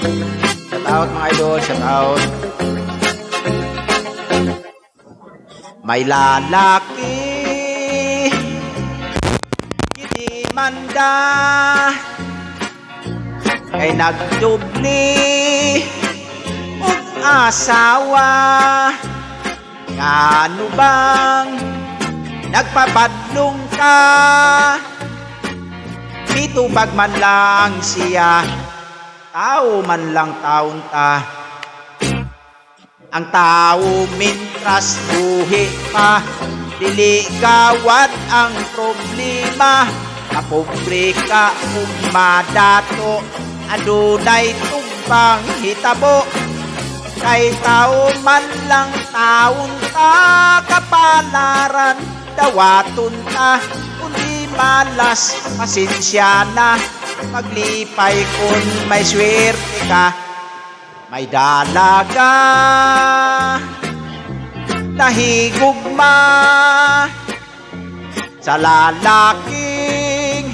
Shout out mga idol, shout out. May lalaki kiti manda kay nagdubli ug asawa. Ngano bang nagpabadlong ka? Mitubag man lang siya, tao man lang taon ta. Ang tao mintras buhi pa, dili gawad ang problema. Kapobre ka kung madato, adunay tumbang hitabo. Kay tao man lang taon ta, kapalaran dawaton ta. Kundi malas, pasensya na, paglipay kung may swerte ka. May dalaga nahigugma sa lalaking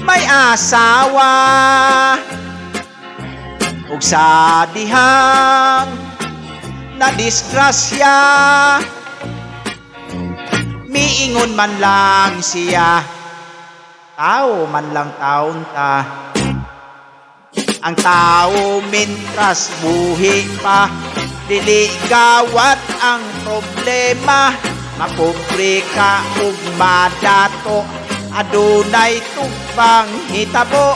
may asawa, ug sa dihang na disgrasya miingon man lang siya, tao man lang taon ta. Ang tao mintras buhi pa, dili gawat ang problema. Mapobre ka ug madato, adunay tugbang hitabo.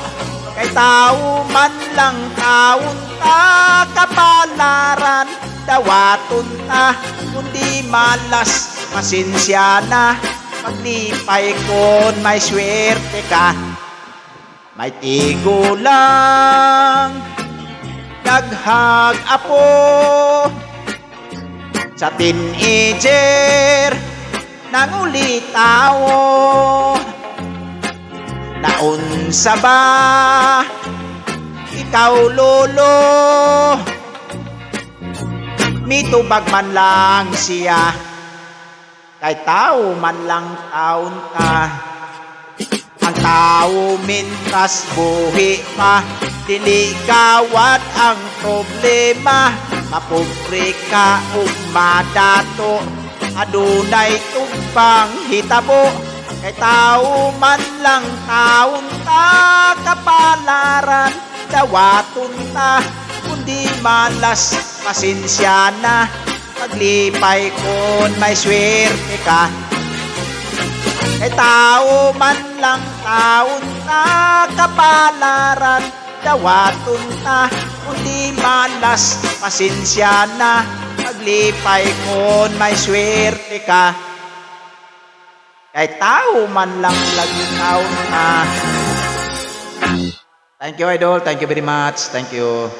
Kay tao man lang taon ta, kapalaran dawaton ta. Kundi malas, pasensya na, paglipay kon may swerte ka. May tigo lang daghag apo sa teenager nangulitawo. Naunsa ba ikaw lolo? Mitubag man lang siya, kay tao man lang taon ka. Ang tao mintras buhi pa, dili gawad ang problema. Mapobre ka ug madato, adunay tugbang hitabo. Kay tao man lang taon ta, kapalaran dawaton ta. Kundi malas, pasensya na, paglipay kon may swerte ka. Kay tao man lang taon ta, kapalaran dawaton ta. Kundi malas, pasensya na, paglipay kon may swerte ka. Kay tao man lang lagi taon ta. Thank you idol, thank you very much, thank you.